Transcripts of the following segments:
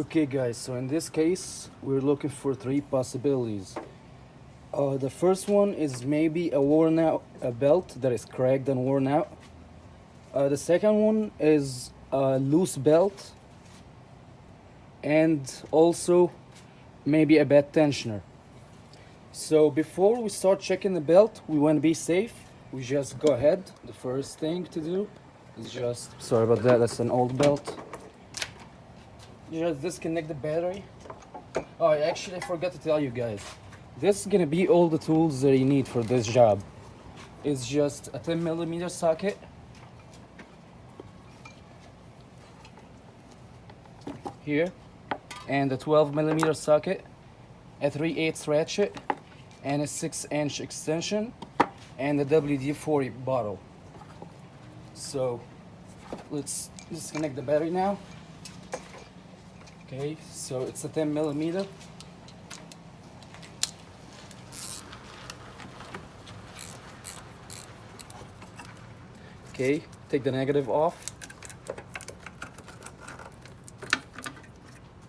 Okay guys, so in this case we're looking for three possibilities. The first one is maybe a worn out belt that is cracked and worn out. The second one is a loose belt, and also maybe a bad tensioner. So before we start checking the belt, we want to be safe. We just go ahead. The first thing to do is just, sorry about that, that's an old belt. You just disconnect the battery. Oh, I actually forgot to tell you guys. This is gonna be all the tools that you need for this job. It's just a 10mm socket, here, and a 12mm socket, a 3/8 ratchet, and a 6-inch extension, and a WD-40 bottle. So let's disconnect the battery now. Okay, so it's a 10mm. Okay, take the negative off.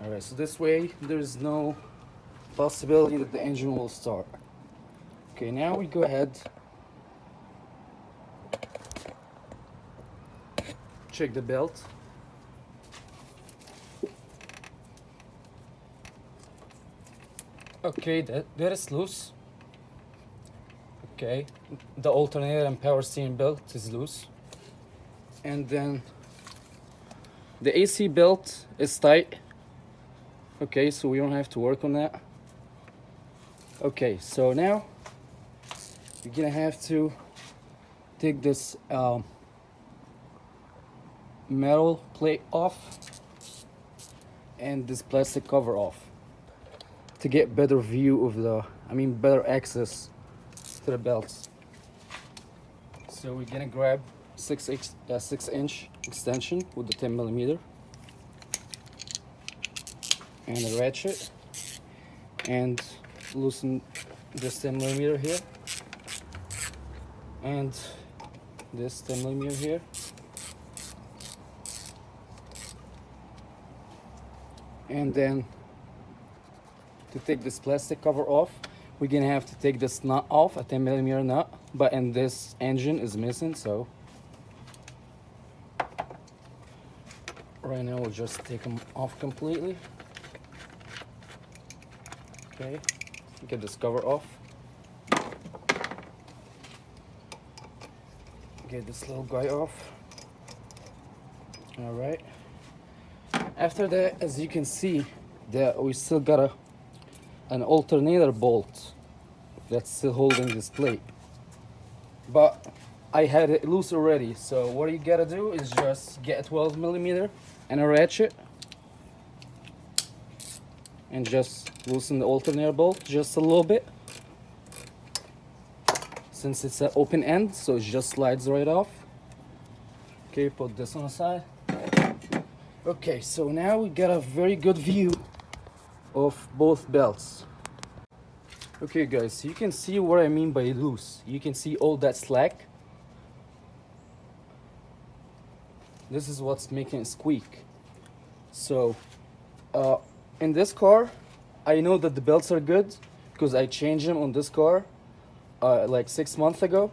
Alright, so this way there's no possibility that the engine will start. Okay, now we go ahead, check the belt. Okay, that is loose. Okay, the alternator and power steering belt is loose. And then the AC belt is tight. Okay, so we don't have to work on that. Okay, so now you're gonna have to take this metal plate off and this plastic cover off to get better view of better access to the belts. So we're gonna grab 6-inch extension with the 10mm and a ratchet, and loosen this 10mm here and this 10mm here, and then to take this plastic cover off, we're gonna have to take this nut off, a 10mm nut, but in this engine is missing, so right now we'll just take them off completely. Okay, get this cover off. Get this little guy off. All right. After that, as you can see, that we still got an alternator bolt that's still holding this plate, but I had it loose already. So what you gotta do is just get a 12mm and a ratchet and just loosen the alternator bolt just a little bit, since it's an open end, so it just slides right off. Okay, put this on the side. Okay, so now we got a very good view of both belts. Okay guys, so you can see what I mean by loose. You can see all that slack. This is what's making it squeak. So in this car, I know that the belts are good because I changed them on this car like 6 months ago.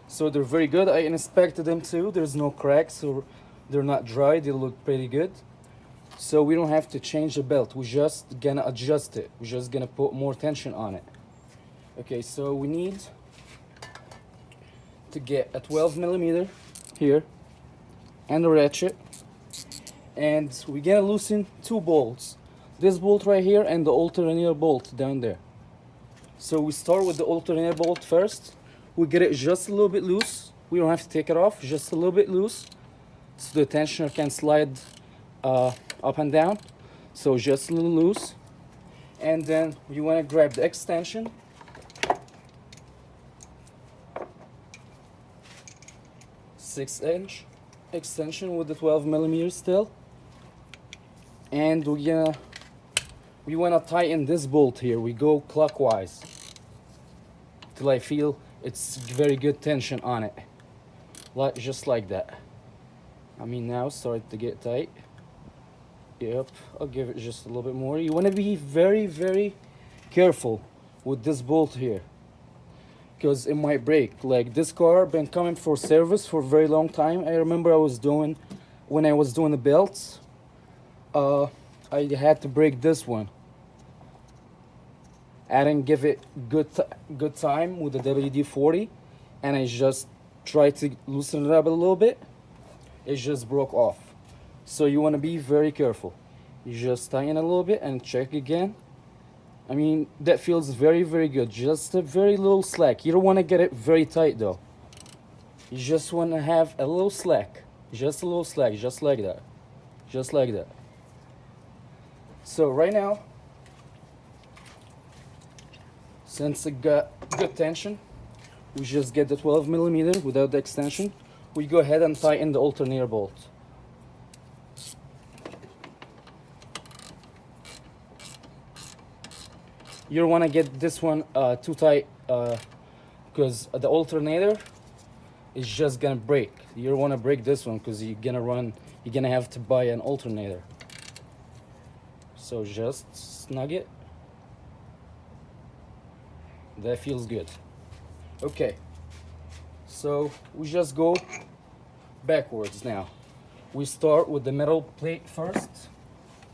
So they're very good. I inspected them too. There's no cracks, or they're not dry. They look pretty good. So we don't have to change the belt. We're just gonna adjust it. We're just gonna put more tension on it. Okay, so we need to get a 12mm here and a ratchet, and we're gonna loosen two bolts. This bolt right here and the alternator bolt down there. So we start with the alternator bolt first. We get it just a little bit loose. We don't have to take it off, just a little bit loose, so the tensioner can slide up and down. So just a little loose. And then you want to grab the extension, six-inch extension with the 12mm still, and we want to tighten this bolt here. We go clockwise till I feel it's very good tension on it, just like that. Now start to get tight. Yep, I'll give it just a little bit more. You want to be very, very careful with this bolt here, because it might break. Like, this car been coming for service for a very long time. I remember when I was doing the belts, I had to break this one. I didn't give it good time with the WD-40, and I just tried to loosen it up a little bit. It just broke off. So you want to be very careful. You just tighten a little bit and check again. I mean, that feels very, very good. Just a very little slack. You don't want to get it very tight though. You just want to have a little slack. Just a little slack, just like that. Just like that. So right now, since it got good tension, we just get the 12mm without the extension. We go ahead and tighten the alternator bolt. You don't want to get this one too tight, because the alternator is just gonna break. You don't want to break this one because you're gonna have to buy an alternator. So just snug it. That feels good. Okay, so we just go backwards now. We start with the metal plate first,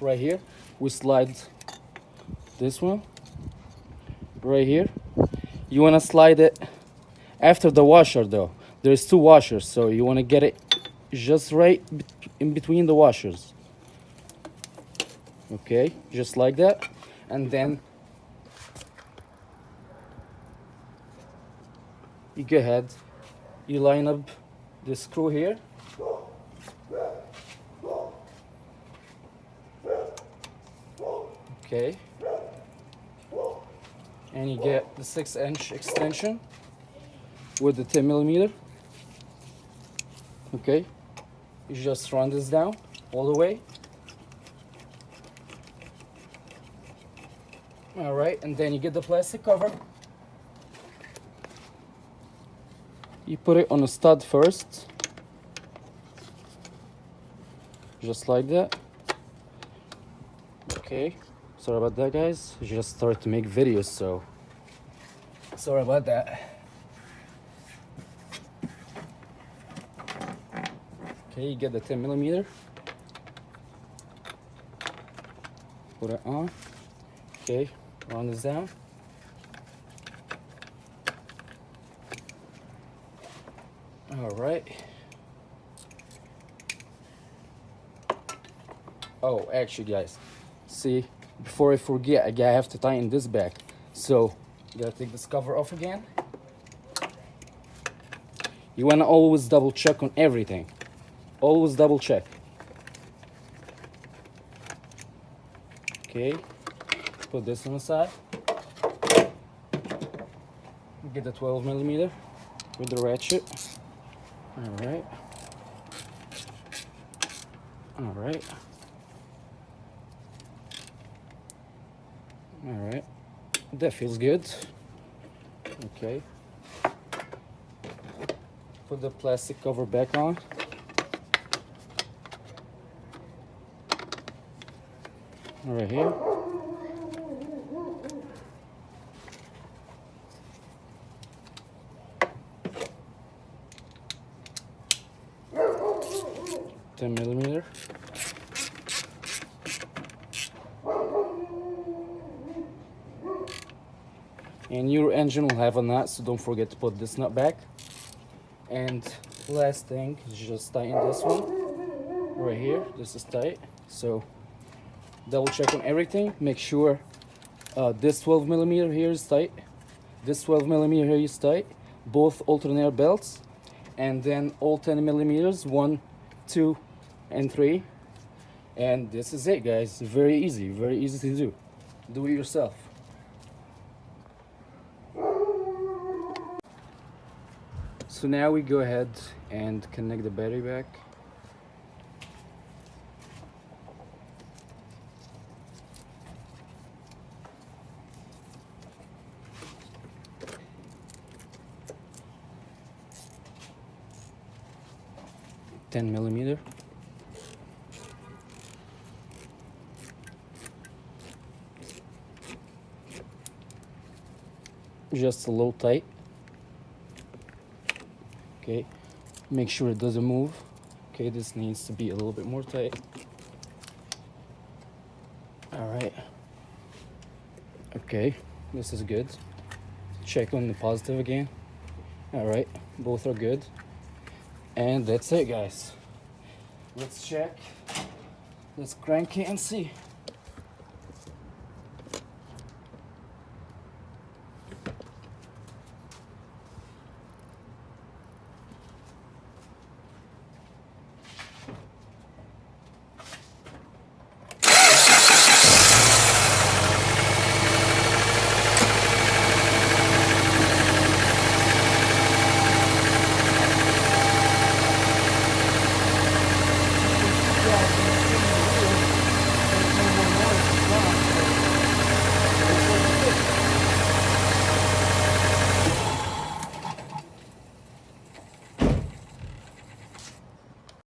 right here. We slide this one right here. You want to slide it after the washer though. There's two washers, so you want to get it just right in between the washers. Okay, just like that. And then you go ahead, you line up the screw here. Okay, and you get the 6-inch extension with the 10mm. Okay, you just run this down all the way. All right, and then you get the plastic cover. You put it on a stud first, just like that. Okay, sorry about that, guys. I just started to make videos, so sorry about that. Okay, you get the 10mm. Put it on. Okay, run this down. All right. Oh, actually, guys, see, before I forget, I have to tighten this back. So you gotta take this cover off again. You wanna always double check on everything. Always double check. Okay, put this on the side. Get the 12mm with the ratchet. All right. All right. All right. That feels good. Okay. Put the plastic cover back on. Right here. $10mm. And your engine will have a nut, so don't forget to put this nut back. And last thing is just tighten this one right here. This is tight, so double check on everything. Make sure this 12mm here is tight. This 12mm here is tight. Both alternator belts, and then all 10mm, 1, 2, and 3. And this is it, guys. Very easy to do. Do it yourself. So now we go ahead and connect the battery back. $10mm. just a little tight. Okay, make sure it doesn't move. Okay, this needs to be a little bit more tight. All right. Okay, this is good. Check on the positive again. All right, both are good. And that's it, guys. Let's check. Let's crank it and see.